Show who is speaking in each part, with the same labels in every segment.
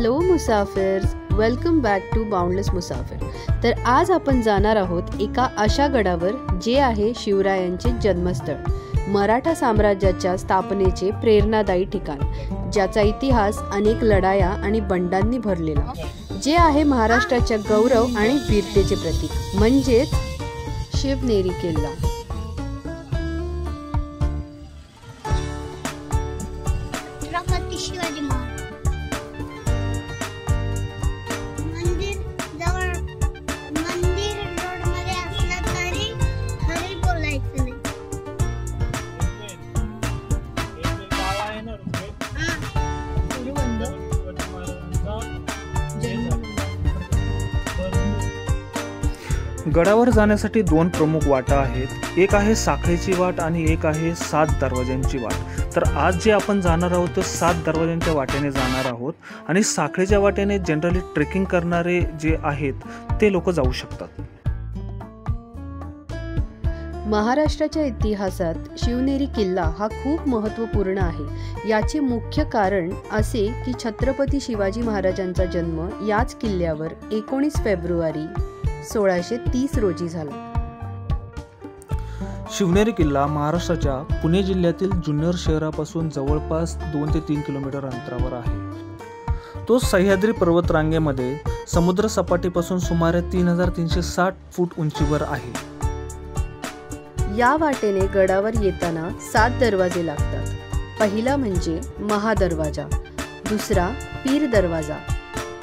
Speaker 1: Hello मुसाफिर्स, welcome back to Boundless Musafir. तर आज आपण जाणार आहोत एका अशा गडावर जे आहे शिवरायांचे जन्मस्थळ, मराठा साम्राज्याच्या स्थापनेचे प्रेरणादायी ठिकाण, ज्याचा इतिहास अनेक लढाया आणि बंडांनी भरलेला, जे आहे महाराष्ट्राच्या गौरव आणि वीरतेचे प्रतीक, म्हणजेच शिवनेरी किल्ला।
Speaker 2: गडावर जाण्यासाठी दोन प्रमुख वाटा आहेत, एक आहे साखळीची वाट आणि एक आहे 7 दरवाजांची वाट। तर आज जे आपण जाणार आहोत ते 7 दरवाजांच्या वाटेने जाणार आहोत आणि साखळीच्या वाटेने जनरली ट्रेकिंग करणारे जे आहेत ते लोक जाऊ शकतात।
Speaker 1: महाराष्ट्राच्या इतिहासात शिवनेरी किल्ला हा खूप महत्त्वपूर्ण आहे। याचे मुख्य कारण असे की छत्रपती शिवाजी महाराजांचा जन्म याच किल्ल्यावर 19 फेब्रुवारी 1630 रोजी झाला।
Speaker 2: शिवनेरी किल्ला महाराष्ट्राच्या पुणे जिल्ह्यातील जुन्नर शहरापासून जवळपास 2 ते 3 किलोमीटर अंतरावर आहे। तो सह्याद्री पर्वतरांगेमध्ये समुद्र सपाटीपासून सुमारे 3360 फूट उंचीवर आहे।
Speaker 1: या वाटेने गडावर येताना 7 दरवाजे लागतात। पहिला म्हणजे महादरवाजा, दुसरा पीर दरवाजा,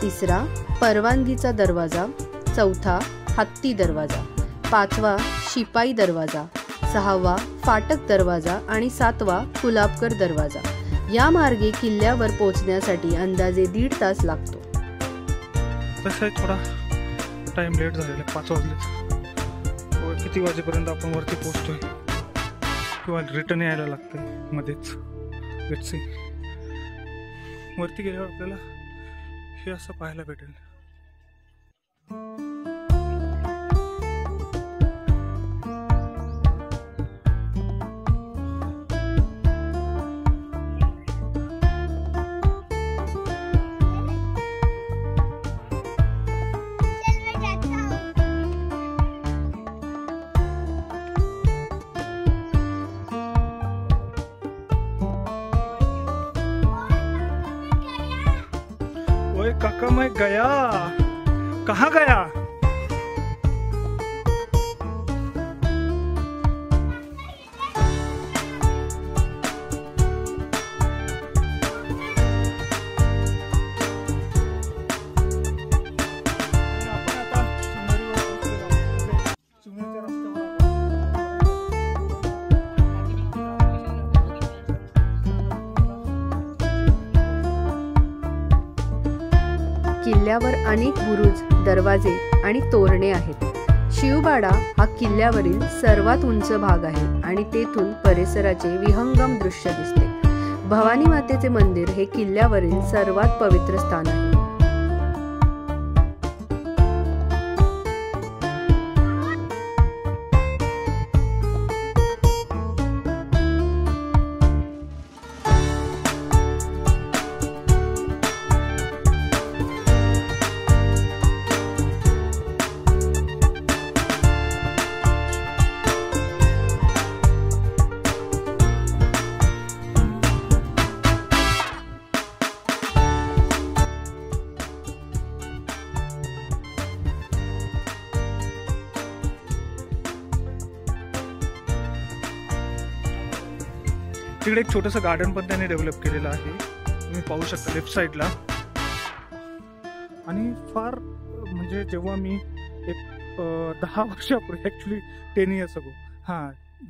Speaker 1: तिसरा परवानगीचा दरवाजा, चौथा हत्ती दरवाजा, पाचवा शिपाई दरवाजा, सहावा फाटक दरवाजा आणि 7वा कुलाबकर दरवाजा। या मार्गे किल्ल्यावर पोहोचण्यासाठी अंदाजे 1.5 तास लागतो।
Speaker 2: तसं थोडा टाइम लेट झालेला, 5 वाजले। किती वाजेपर्यंत आपण वरती पोहोचतोय किंवा रिटर्न यायला लागतंय मध्येच, लेट्स सी। वरती गेल्यावर आपल्याला हे असं पाहायला भेटेल। काका मैं गया, कहाँ गया?
Speaker 1: किल्ल्यावर अनेक बुरुज, दरवाजे आणि तोरणे आहेत। शिवबाडा हा किल्ल्यावरील सर्वात उंच भाग आहे आणि तेथून परिसराचे विहंगम दृश्य दिसते। भवानी मातेचे मंदिर हे किल्ल्यावरील सर्वात पवित्र स्थान आहे।
Speaker 2: तिकडे एक छोटंसं गार्डन पण त्यांनी डेव्हलप केलेलं आहे, तुम्ही पाहू शकता लेफ्ट साईडला। आणि फार म्हणजे जेव्हा मी एक 10 वर्षापूर्वी, ॲक्च्युली 10 इयर्स अगो,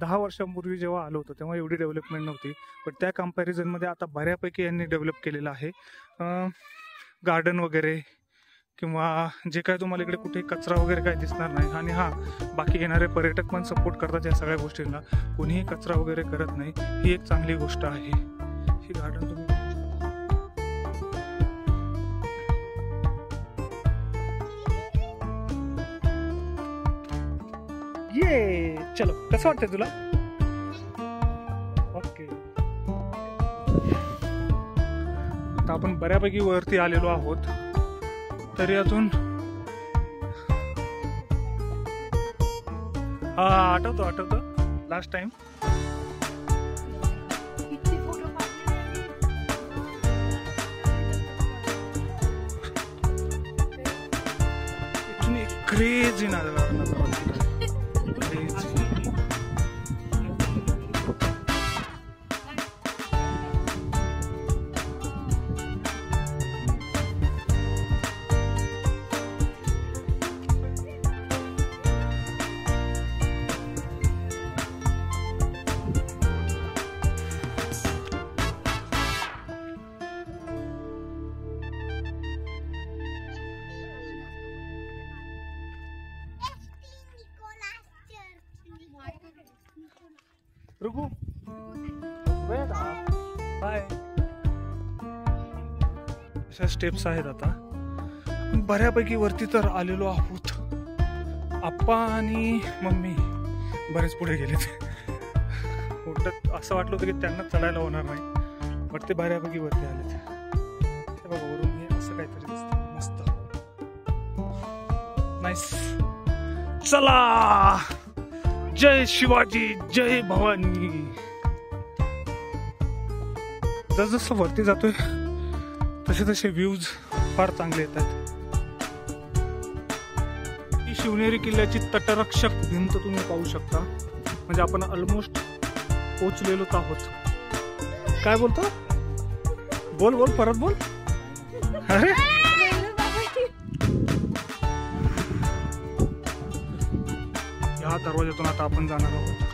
Speaker 2: 10 वर्षांपूर्वी जेव्हा आलो होतो तेव्हा एवढी डेव्हलपमेंट नव्हती, पण त्या कम्पॅरिझनमध्ये आता बऱ्यापैकी यांनी डेव्हलप केलेलं आहे। गार्डन वगैरे किंवा जे काय तुम्हाला इकडे कुठे कचरा वगैरे काय दिसणार नाही। आणि बाकी येणारे पर्यटक पण सपोर्ट करतात या सगळ्या गोष्टींना, कोणीही कचरा वगैरे करत नाही, ही एक चांगली गोष्ट आहे। ही गार्डन तुम्ही ये चलो, कसं वाटतंय तुला? ओके, आता आपण बऱ्यापैकी वरती आलेलो आहोत. तरी अजून हा आठवतो लास्ट टाइम इतनी क्रेजी नजारा रुकू बाय. अशा स्टेप्स आहेत. आता बऱ्यापैकी वरती तर आलेलो आहोत. आप्पा आणि मम्मी बरेच पुढे गेलेत. असं वाटलं होतं की त्यांना चढायला होणार नाही, बट ते बऱ्यापैकी वरती आलेत. हे बघा वरून हे असं काहीतरी दिसतं मस्त. नाईस. चला, जय शिवाजी, जय भवानी. जसजसं वरती जातोय तसे तसे व्ह्यूज फार चांगले येतात. ही शिवनेरी किल्ल्याची तटरक्षक भिंत तुम्ही पाहू शकता. म्हणजे आपण ऑलमोस्ट पोहोचलेलोच आहोत. काय बोलतो? बोल परत बोल. अरे या दरवाजातून आता आपण जाणार आहोत.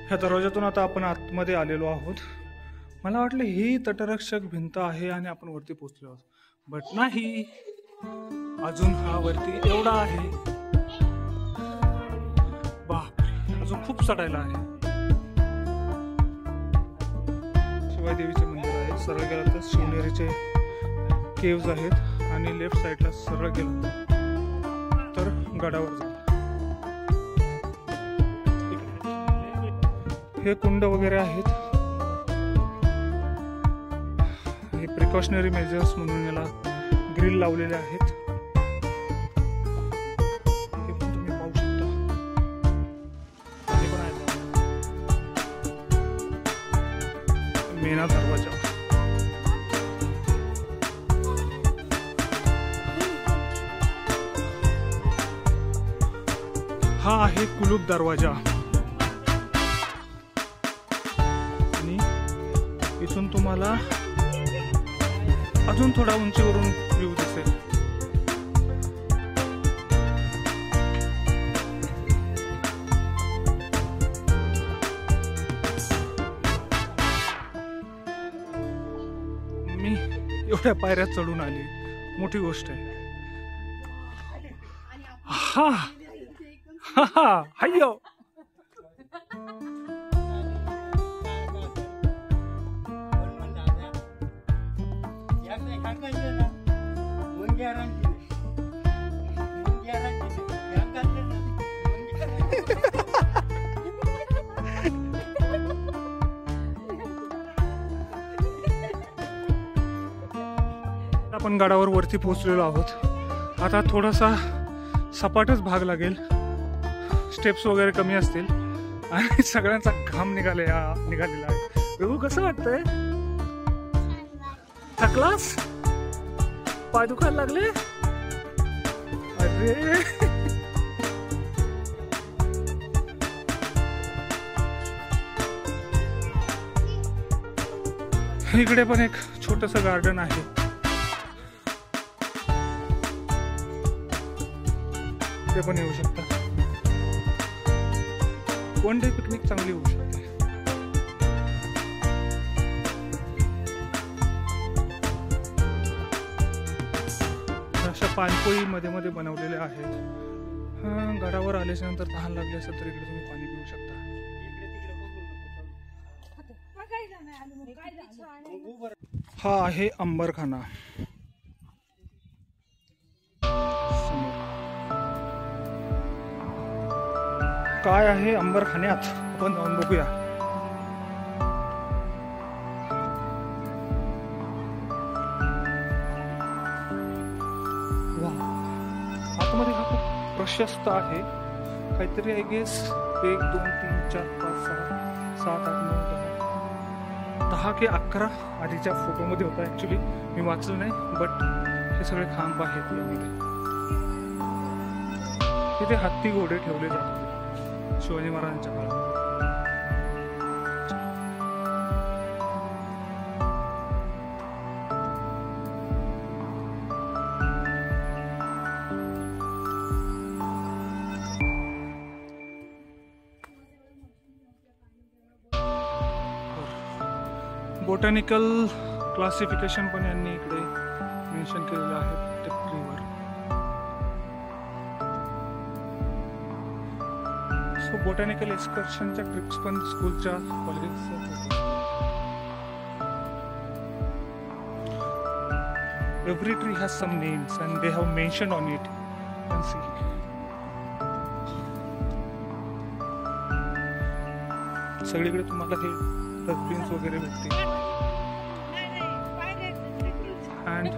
Speaker 2: ह्या दरवाजातून आता आपण आतमध्ये आलेलो आहोत. मला वाटलं ही तटरक्षक भिंत आहे आणि आपण वरती पोहोचलो आहोत, बट नाही. अजून हा वरती एवढा आहे. बापरे, अजून खूप चढायला आहे. शिवाई देवीचे मंदिर आहे. सरळ गेला तर शिवनेरीचे केव्ज आहेत आणि लेफ्ट साईडला सरळ गेला तर गडावर जा. हे कुंड वगैरे आहेत. हे प्रिकॉशनरी मेजर्स म्हणून याला ग्रिल लावलेले आहेत. हे पण तुम्ही पाहू शकता. हे पण आहे मेना दरवाजा. हा आहे कुलूप दरवाजा. इथून तुम्हाला अजून थोडा उंचीवरून व्ह्यू दिसेल. मी एवढ्या पायऱ्या चढून आली, मोठी गोष्ट आहे. हा हा हा हायो. आपण गडावर वरती पोहोचलेलो आहोत. आता थोडासा सपाटच भाग लागेल. स्टेप्स वगैरे कमी असतील आणि सगळ्यांचा घाम निघालेला आहे. रघु, कसं वाटतंय? थकलास? पाय दुखायला लागले? अरे इकडे पण एक छोटंसं गार्डन आहे. ते पण येऊ शकता. वन डे पिकनिक चांगली होऊ शकते. अशा पाणपोई मध्ये मध्ये बनवलेले आहेत. गडावर आल्याच्या नंतर तहान लागली असेल तर इकडे तुम्ही पाणी पिऊ शकता. हा आहे अंबरखाना. काय आहे अंबरखान्यात आपण जाऊन बघूया. आतमध्ये हा खूप प्रशस्त आहे. काहीतरी आय गेस 1 2 3 4 5 6 7 8 9 10 की 11 आधीच्या फोटोमध्ये होता. ॲक्च्युली मी वाचलं नाही, बट हे सगळे खांब आहेत यामध्ये. तिथे हत्ती घोडे ठेवले जातात शिवाजी महाराजांच्या काळात. बोटॅनिकल क्लासिफिकेशन पण यांनी इकडे मेन्शन केलेलं आहे प्रत्येक ट्रीवर. सो बोटॅनिकल एक्सकर्शनच्या ट्रिप्स पण स्कूलच्या colleges. Every tree has some names and they have mention on it. Can see सगळीकडे तुम्हाला हे डस्टबिन्स वगैरे भेटतील. And you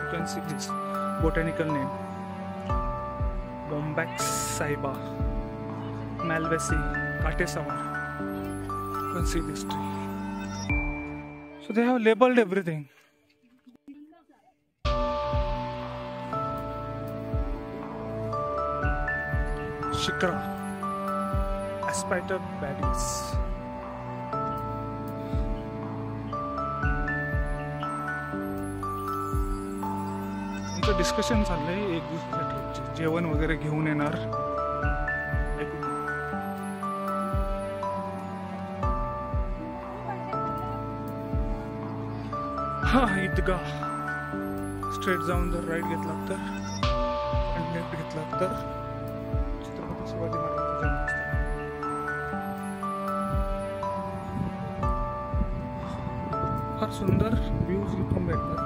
Speaker 2: can see this botanical name: Bombax saiba, Malvaceae, Katesavar. You can see this tree. So they have labeled everything. Shikra, Aspiter badis. Discussion चाललंय एक दिवसाच्या जेवण वगैरे घेऊन येणार. हा ईदगा. स्ट्रेट जाऊन जर राईट घेतला तर आणि लेफ्ट घेतला तर छत्रपती शिवाजी महाराजांचा जन्मस्थळ. फार सुंदर व्ह्यूज इथून भेटतात.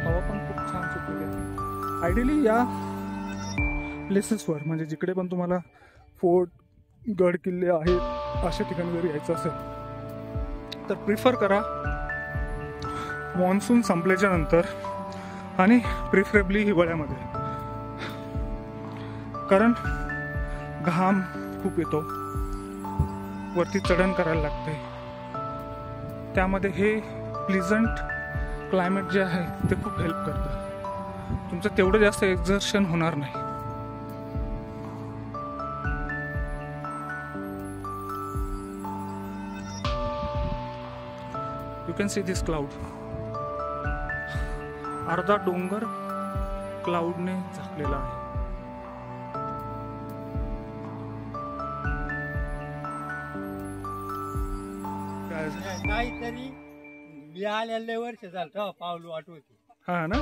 Speaker 2: हवा पण खूप छान सुटलेली आहे. आयडियली या प्लेसेसवर म्हणजे जिकडे पण तुम्हाला फोर्ट गड किल्ले आहेत अशा ठिकाणी जर यायचं असेल तर प्रिफर करा मॉन्सून संपल्याच्या नंतर आणि प्रिफरेबली हिवाळ्यामध्ये. कारण घाम खूप येतो, वरती चढण करायला लागते. त्यामध्ये हे प्लीझंट क्लायमेट जे आहे ते खूप हेल्प करतं. तुमचं तेवढं जास्त एक्झर्शन होणार नाही. You can see this cloud. अर्धा डोंगर क्लाउडने झाकलेला आहे.
Speaker 3: काहीतरी मी आलेले वर्ष झालं पाऊल वाट होती.
Speaker 2: हा ना,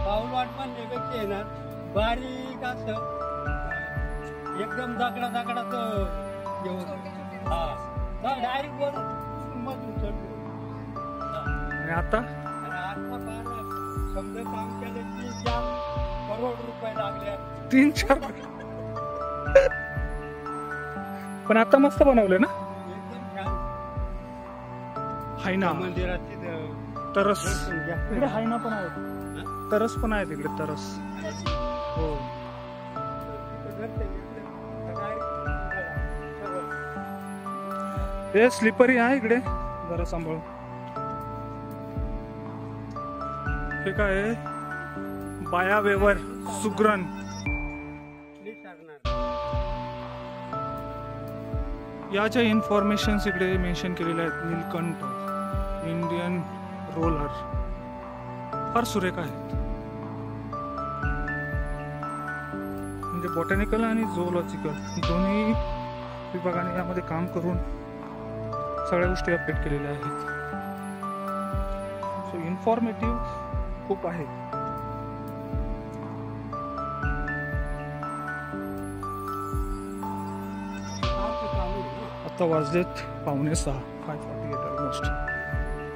Speaker 3: पाऊल वाट म्हणण्यापेक्षा येणार बारीक असं एकदम दगडाचं डायरेक्ट वरून मधून चढलो.
Speaker 2: आणि आता
Speaker 3: समजा काम केलं 3-4 करोड रुपये लागले.
Speaker 2: 3-4 पण आता मस्त बनवलं ना
Speaker 3: एकदम छान.
Speaker 2: हायना
Speaker 3: मंदिरात
Speaker 2: तरस तिकडे हायना पण आहे. तरस पण आहे तिकडे तरस. हो हे स्लिपरी आहे इकडे, जरा सांभाळून. हे काय आहे? बायावेवर सुग्रण. याच्या इन्फॉर्मेशन्स इकडे मेन्शन केलेल्या आहेत. नीलकंठ, इंडियन रोलर, फार सुरेख आहेत. म्हणजे बॉटॅनिकल आणि झूलॉजिकल दोन्ही विभागाने यामध्ये काम करून सगळ्या गोष्टी अपडेट केलेल्या आहेत. सो इन्फॉर्मेटिव्ह खूप आहे. आता वाजलेत 5:45, 5:48 ऑलमोस्ट.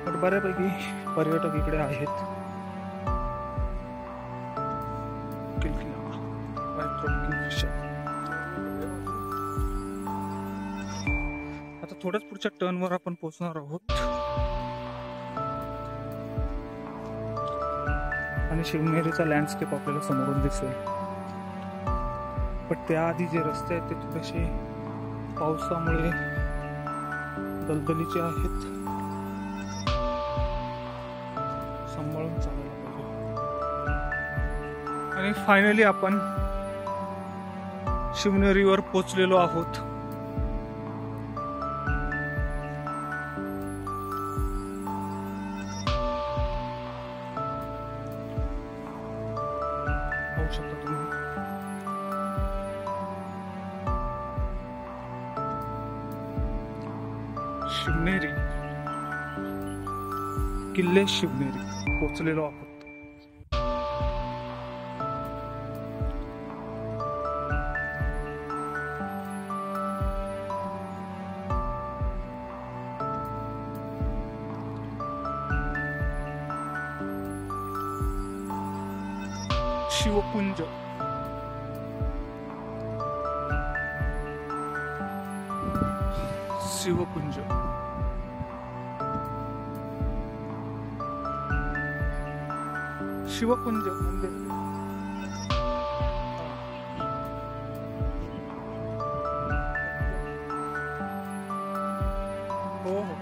Speaker 2: बट बऱ्यापैकी पर्यटक इकडे आहेत. आता थोड्याच पुढच्या टर्नवर आपण पोहोचणार आहोत आणि शिवनेरीचा लँडस्केप आपल्याला समोरून दिसेल. पण त्याआधी जे रस्ते आहेत ते थोडेसे पावसामुळे दलदलीचे आहेत. सांभाळून चालायला पाहिजे. आणि फायनली आपण शिवनेरीवर पोहोचलेलो आहोत. पाहू शकता तुम्ही शिवनेरी, किल्ले शिवनेरी पोहोचलेलो आहोत. शिवकुंज, शिवकुंज शिवकुंज मंदिर. हो हो.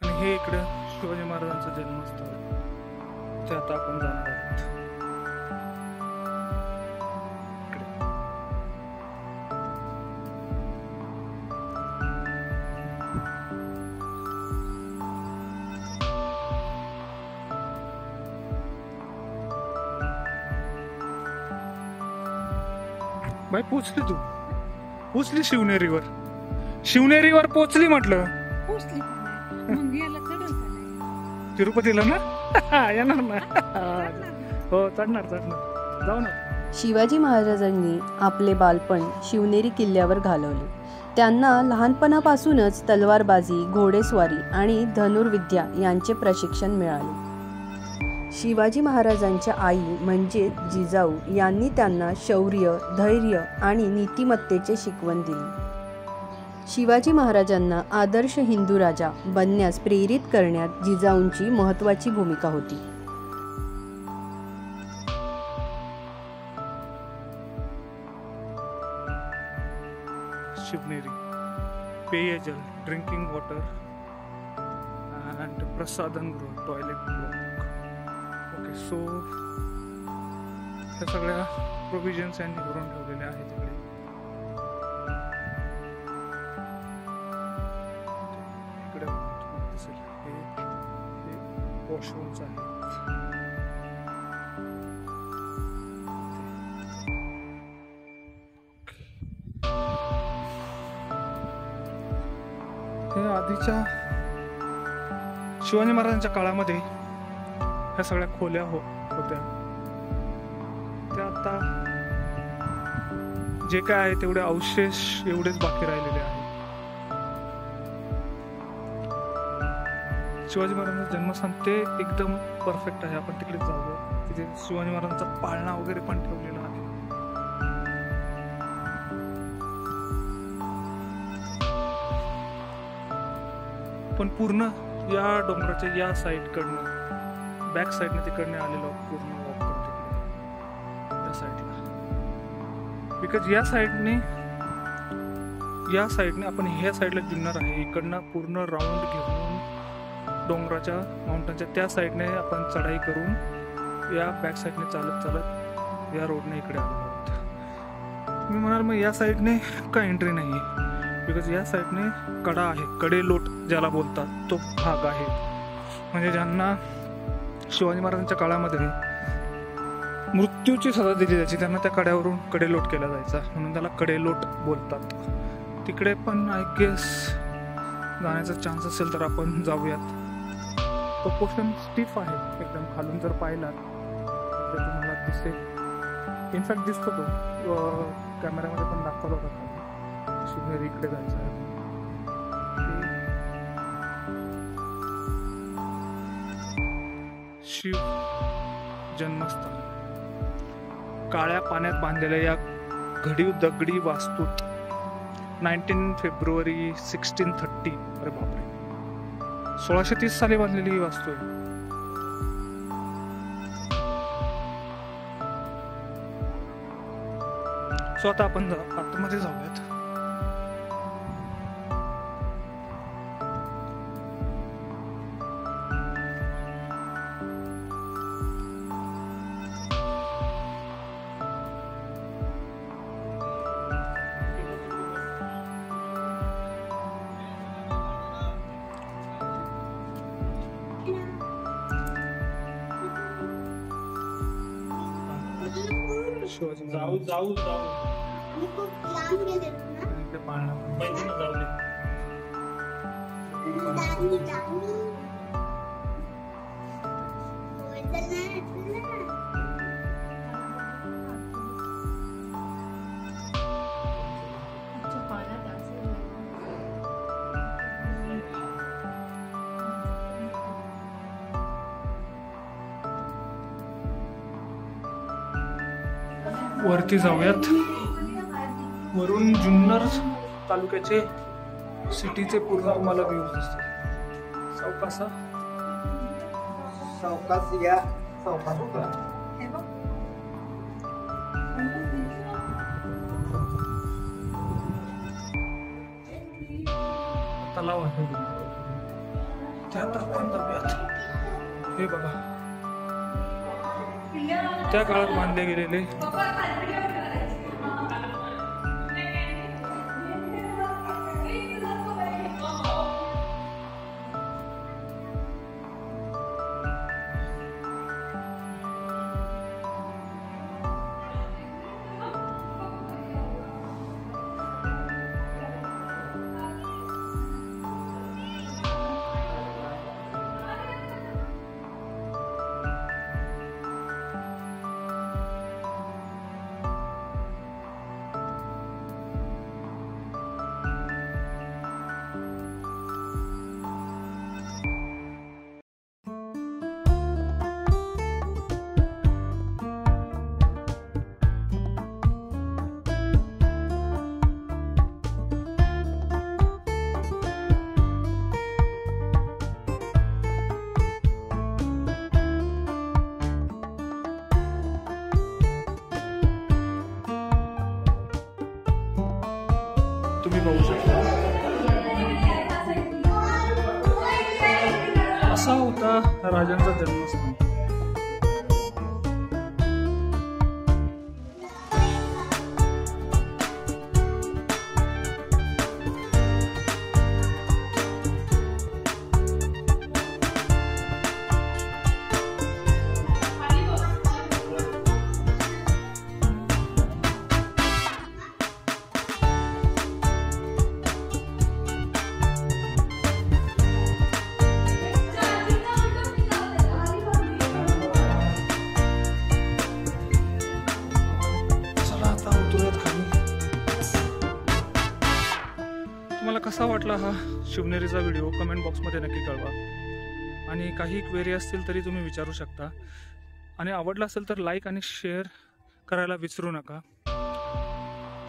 Speaker 2: आणि हे इकडे शिवाजी महाराजांचं जन्मस्थळ, ते आता आपण जाणार आहोत. बाई पोचली, तू पोचली शिवनेरीवर. शिवनेरीवर पोचली म्हटलं. तिरुपतीला ना येणार ना. हो चढणार चढणार, जाऊ ना.
Speaker 1: शिवाजी महाराजांनी आपले बालपण शिवनेरी किल्ल्यावर घालवले. त्यांना लहानपणापासूनच तलवारबाजी, घोडेस्वारी आणि धनुर्विद्या यांचे प्रशिक्षण मिळाले. शिवाजी महाराजांच्या आई म्हणजे जिजाऊ यांनी त्यांना शौर्य, धैर्य आणि नीतिमत्तेचे शिकवण दिली. शिवाजी महाराजांना आदर्श हिंदू राजा बनण्यास प्रेरित करण्यात जिजाऊंची महत्त्वाची भूमिका होती.
Speaker 2: शिवनेरी, पेयजल, ड्रिंकिंग वॉटर अँड प्रसाधन गृह, टॉयलेट ब्लॉक. ओके, सो ह्या सगळ्या प्रोव्हिजन्स यांनी करून ठेवलेल्या आहेत इकडे. इकडे तुम्हाला दिसेल हे वॉशरूम्स आहेत. हे आधीच्या शिवाजी महाराजांच्या काळामध्ये ह्या सगळ्या खोल्या होत्या. त्या आता जे काय आहे तेवढे अवशेष एवढेच बाकी राहिलेले आहेत. शिवाजी महाराजांचं जन्मस्थान ते एकदम परफेक्ट आहे. आपण तिकडे जाऊया. तिथे शिवाजी महाराजांचा पाळणा वगैरे पण ठेवलेला आहे. पण पूर्ण या डोंगराच्या या साईडकडनं, बॅक साईडने तिकडने आलेलो पूर्ण वॉक करतो तिकडे या साईडला. बिकॉज या साईडने आपण ह्या साईडला जुन्नर आहे, इकडनं पूर्ण राऊंड घेऊन डोंगराच्या माउंटनच्या त्या साईडने आपण चढाई करून या बॅक साईडने चालत चालत या रोडने इकडे आलेलो आहोत. मी म्हणाल मग या साईडने का एंट्री नाही आहे? बिकॉज या साईडने कडा आहे, कडेलोट ज्याला बोलतात तो भाग आहे. म्हणजे ज्यांना शिवाजी महाराजांच्या काळामध्ये मृत्यूची सजा दिली जायची त्यांना त्या कड्यावरून कडेलोट केला जायचा, म्हणून त्याला कडेलोट बोलतात. तिकडे पण आय गेस जाण्याचा चान्स असेल तर आपण जाऊयात. तो पोर्शन स्टिफ आहे एकदम. खालून जर पाहिलात तर तुम्हाला दिसेल इनफॅक्ट दिसतो तो कॅमेऱ्यामध्ये पण दाखवला होता खाली. शिवनेरी इकडे जायचं आहे. शिव जन्मस्थान. काळ्या पाण्यात बांधलेल्या या घडीव दगडी वास्तूत 19 फेब्रुवारी 1630, अरे बापरे, 1630 साली बांधलेली ही वास्तू आहे. सो आता आपण आतमध्ये जाऊयात.
Speaker 3: जाऊ जाऊ जाऊ
Speaker 2: इथे पाळणा
Speaker 3: जाऊ दे.
Speaker 2: वरती जाऊयात. वरून जुन्नर तालुक्याचे सिटीचे पूर्ण तुम्हाला व्ह्यूज दिसतात. सावकासा
Speaker 3: सावकाश या सावकाश उतरा.
Speaker 2: तलाव आहे त्यात आपण जाऊयात. हे बघा, त्या काळात बांधले गेलेले तुम्ही बघू शकता. असा होता राजांचा जन्मस्थान. तुम्हाला कसा वाटला हा शिवनेरीचा व्हिडिओ कमेंट बॉक्समध्ये नक्की कळवा. आणि काही क्वेरी असतील तरी तुम्ही विचारू शकता. आणि आवडला असेल तर लाईक आणि शेअर करायला विसरू नका.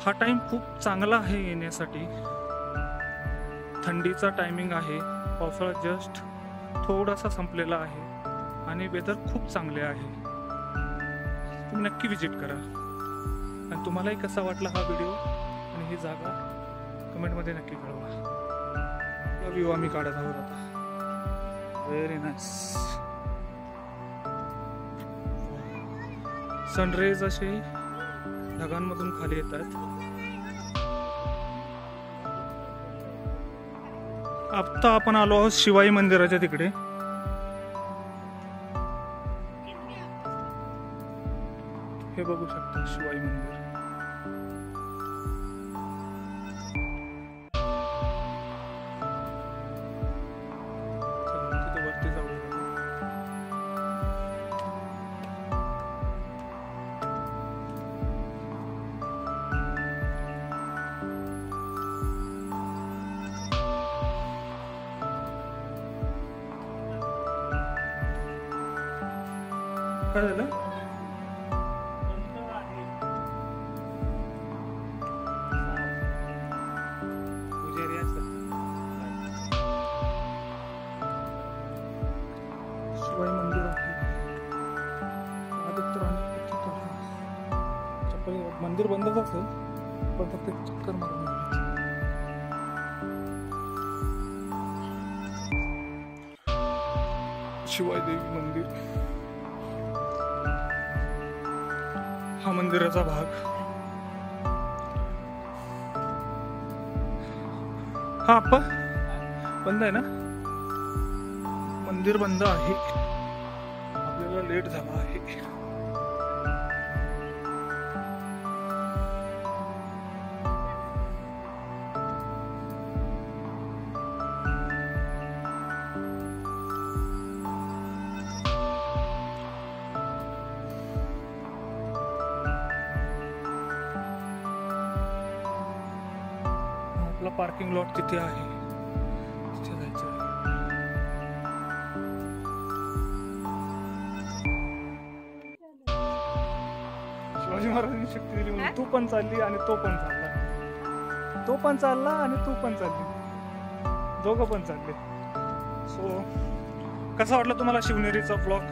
Speaker 2: हा टाईम खूप चांगला आहे येण्यासाठी. थंडीचा टायमिंग आहे. पावसाळा जस्ट थोडासा संपलेला आहे आणि वेदर खूप चांगले आहे. तुम्ही नक्की विजिट करा. आणि तुम्हालाही कसा वाटला हा व्हिडिओ आणि ही जागा कमेंटमध्ये नक्की कळवा. हा व्ह्यू आम्ही काढत आहोत आता. Very nice. सनरेज असे ढगांमधून खाली येत आहेत. आता आपण आलो आहोत शिवाई मंदिराच्या तिकडे. हे बघू शकता शिवाई मंदिर. चला तिथे वरती जाऊया. काय झालं? पुजारी असतात. शिवाई मंदिर आहे. मंदिर बंदच असेल पण फक्त चक्कर मारून शिवाई देवी मंदिर हा मंदिराचा भाग. हा आप्पा बंद आहे ना? मंदिर बंद आहे. आपल्याला लेट झाला आहे. आपला पार्किंग लॉट तिथे आहे. तिथे जायचं आहे. शिवाजी महाराजांनी शक्ती दिली म्हणून तू पण चालली आणि तो पण चालला. तो पण चालला आणि तू पण चालली. दोघं पण चालले. सो कसा वाटला तुम्हाला शिवनेरीचा ब्लॉग?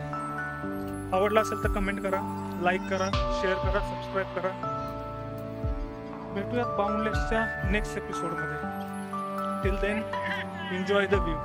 Speaker 2: आवडला असेल तर कमेंट करा, लाईक करा, शेअर करा, सबस्क्राईब करा. भेटूयात बाउंडलेसच्या नेक्स्ट एपिसोडमध्ये. Till then enjoy the view.